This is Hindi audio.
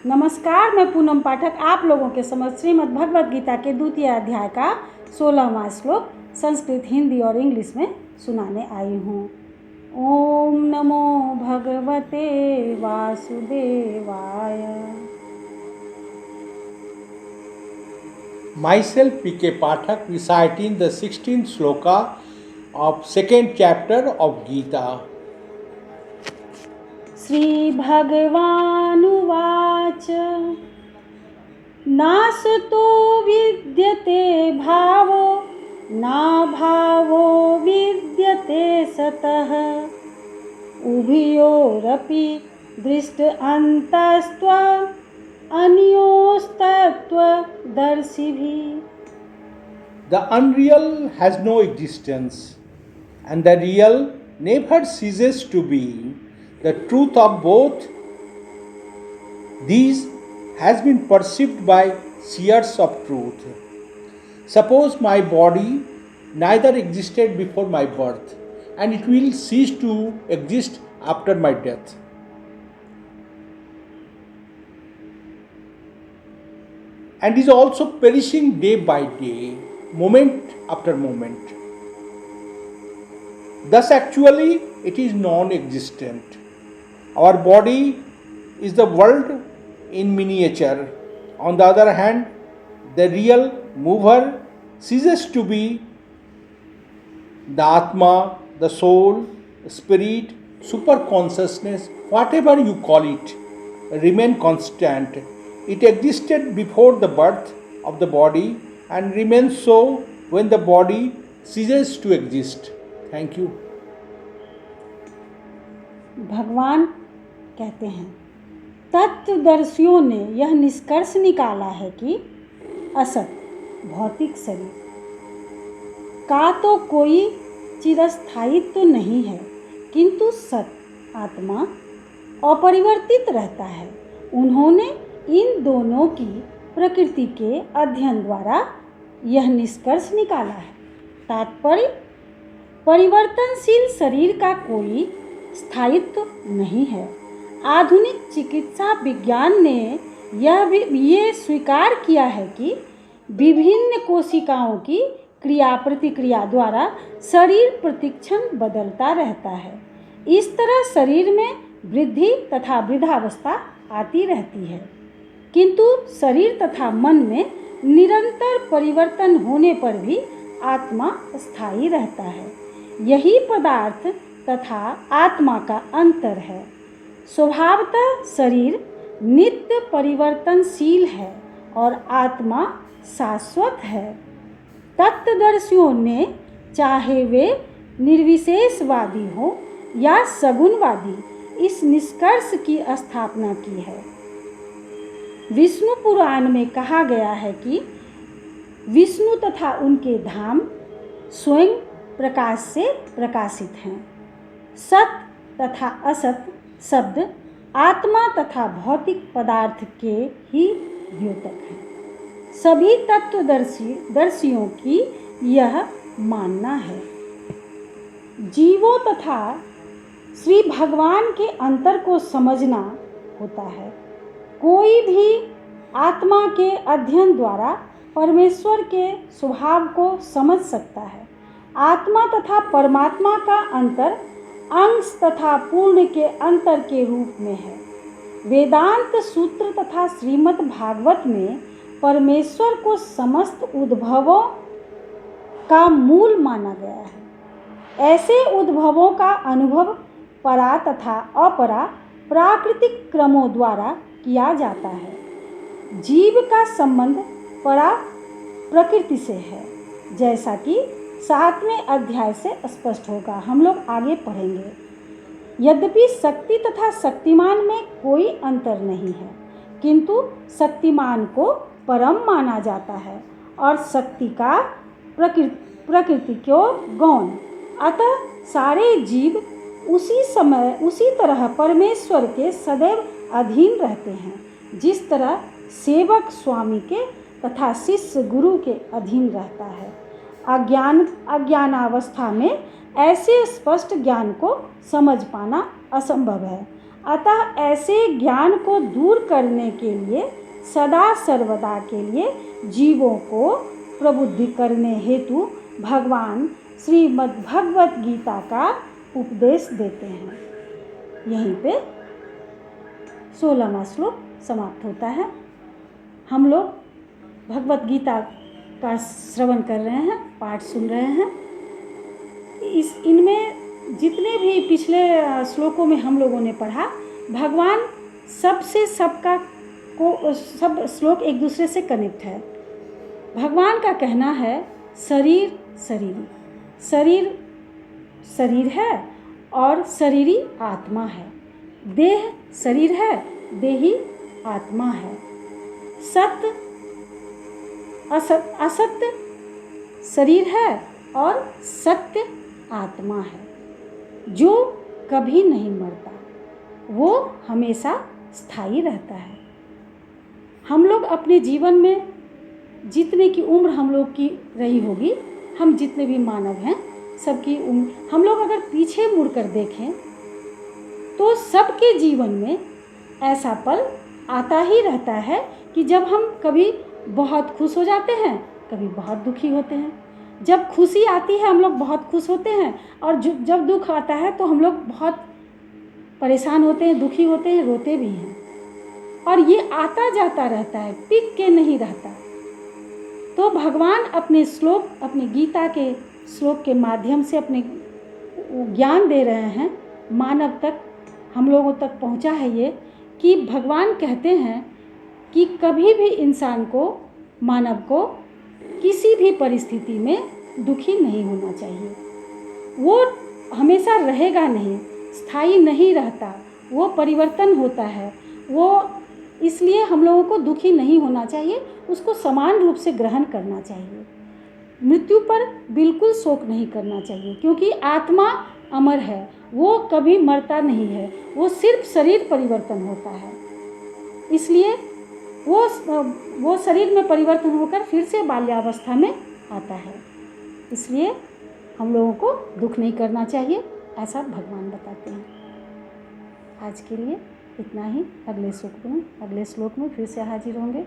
नमस्कार, मैं पूनम पाठक आप लोगों के समक्ष श्रीमद् भगवद गीता के द्वितीय अध्याय का 16वां श्लोक संस्कृत, हिंदी और इंग्लिश में सुनाने आई हूँ। ओम नमो भगवते वासुदेवाय। Myself P.K. Pathak reciting the 16th sloka of 2nd chapter of Gita. Shri भगवानुवाच नासतो विद्यते भावो नाभावो विद्यते सतः उभयोरपि दृष्ट अन्तस्त्व अन्योस्तत्त्वदर्शिभिः। The unreal has no existence, and the real never ceases to be. The truth of both these has been perceived by seers of truth. Suppose my body neither existed before my birth, and it will cease to exist after my death. And is also perishing day by day, moment after moment. Thus, actually, it is non-existent. Our body is the world in miniature. On the other hand, the real mover ceases to be. The Atma, the soul, spirit, super-consciousness, whatever you call it, remain constant. It existed before the birth of the body and remains so when the body ceases to exist. Thank you. भगवान कहते हैं, तत्वदर्शियों ने यह निष्कर्ष निकाला है कि असत भौतिक शरीर का तो कोई चिरस्थायित्व तो नहीं है, किंतु सत आत्मा अपरिवर्तित रहता है। उन्होंने इन दोनों की प्रकृति के अध्ययन द्वारा यह निष्कर्ष निकाला है। तात्पर्य, परिवर्तनशील शरीर का कोई स्थायित्व नहीं है। आधुनिक चिकित्सा विज्ञान ने ये स्वीकार किया है कि विभिन्न कोशिकाओं की क्रिया प्रतिक्रिया द्वारा शरीर प्रतिक्षण बदलता रहता है। इस तरह शरीर में वृद्धि तथा वृद्धावस्था आती रहती है, किंतु शरीर तथा मन में निरंतर परिवर्तन होने पर भी आत्मा स्थायी रहता है। यही पदार्थ तथा आत्मा का अंतर है। स्वभावतः शरीर नित्य परिवर्तनशील है और आत्मा शाश्वत है। तत्वदर्शियों ने, चाहे वे निर्विशेषवादी हो या सगुणवादी, इस निष्कर्ष की स्थापना की है। विष्णु पुराण में कहा गया है कि विष्णु तथा उनके धाम स्वयं प्रकाश से प्रकाशित हैं। सत तथा असत शब्द आत्मा तथा भौतिक पदार्थ के ही द्योतक हैं। सभी तत्वदर्शियों की यह मानना है। जीवों तथा श्री भगवान के अंतर को समझना होता है। कोई भी आत्मा के अध्ययन द्वारा परमेश्वर के स्वभाव को समझ सकता है। आत्मा तथा परमात्मा का अंतर अंश तथा पूर्ण के अंतर के रूप में है। वेदांत सूत्र तथा श्रीमद् भागवत में परमेश्वर को समस्त उद्भवों का मूल माना गया है। ऐसे उद्भवों का अनुभव परा तथा अपरा प्राकृतिक क्रमों द्वारा किया जाता है। जीव का संबंध परा प्रकृति से है, जैसा कि 7वें अध्याय से स्पष्ट होगा। हम लोग आगे पढ़ेंगे। यद्यपि शक्ति तथा शक्तिमान में कोई अंतर नहीं है, किंतु शक्तिमान को परम माना जाता है और शक्ति का प्रकृति को गौण। अतः सारे जीव उसी तरह परमेश्वर के सदैव अधीन रहते हैं, जिस तरह सेवक स्वामी के तथा शिष्य गुरु के अधीन रहता है। अज्ञानावस्था में ऐसे स्पष्ट ज्ञान को समझ पाना असंभव है। अतः ऐसे ज्ञान को दूर करने के लिए सदा सर्वदा के लिए जीवों को प्रबुद्ध करने हेतु भगवान श्रीमद् भगवत गीता का उपदेश देते हैं। यहीं पे 16वां श्लोक समाप्त होता है। हम लोग भगवत गीता का श्रवण कर रहे हैं, पाठ सुन रहे हैं। इनमें जितने भी पिछले श्लोकों में हम लोगों ने पढ़ा, भगवान सबसे सबका को सब श्लोक एक दूसरे से कनेक्ट है। भगवान का कहना है शरीर शरीरी, शरीर शरीर है और शरीरी आत्मा है, देह शरीर है, देही आत्मा है, सत्य असत्य शरीर है और सत्य आत्मा है। जो कभी नहीं मरता, वो हमेशा स्थायी रहता है। हम लोग अपने जीवन में जितने की उम्र हम लोग की रही होगी, हम जितने भी मानव हैं सबकी उम्र, हम लोग अगर पीछे मुड़कर देखें तो सबके जीवन में ऐसा पल आता ही रहता है कि जब हम कभी बहुत खुश हो जाते हैं, कभी बहुत दुखी होते हैं। जब खुशी आती है हम लोग बहुत खुश होते हैं, और जब दुख आता है तो हम लोग बहुत परेशान होते हैं, दुखी होते हैं, रोते भी हैं। और ये आता जाता रहता है, टिक के नहीं रहता। तो भगवान अपने श्लोक, अपने गीता के श्लोक के माध्यम से अपने ज्ञान दे रहे हैं मानव तक, हम लोगों तक पहुंचा है ये कि भगवान कहते हैं कि कभी भी इंसान को, मानव को किसी भी परिस्थिति में दुखी नहीं होना चाहिए। वो हमेशा रहेगा नहीं, स्थायी नहीं रहता, वो परिवर्तन होता है। वो इसलिए हम लोगों को दुखी नहीं होना चाहिए, उसको समान रूप से ग्रहण करना चाहिए। मृत्यु पर बिल्कुल शोक नहीं करना चाहिए, क्योंकि आत्मा अमर है, वो कभी मरता नहीं है, वो सिर्फ शरीर परिवर्तन होता है। इसलिए वो शरीर में परिवर्तन होकर फिर से बाल्यावस्था में आता है। इसलिए हम लोगों को दुख नहीं करना चाहिए, ऐसा भगवान बताते हैं। आज के लिए इतना ही। अगले श्लोक में फिर से हाजिर होंगे।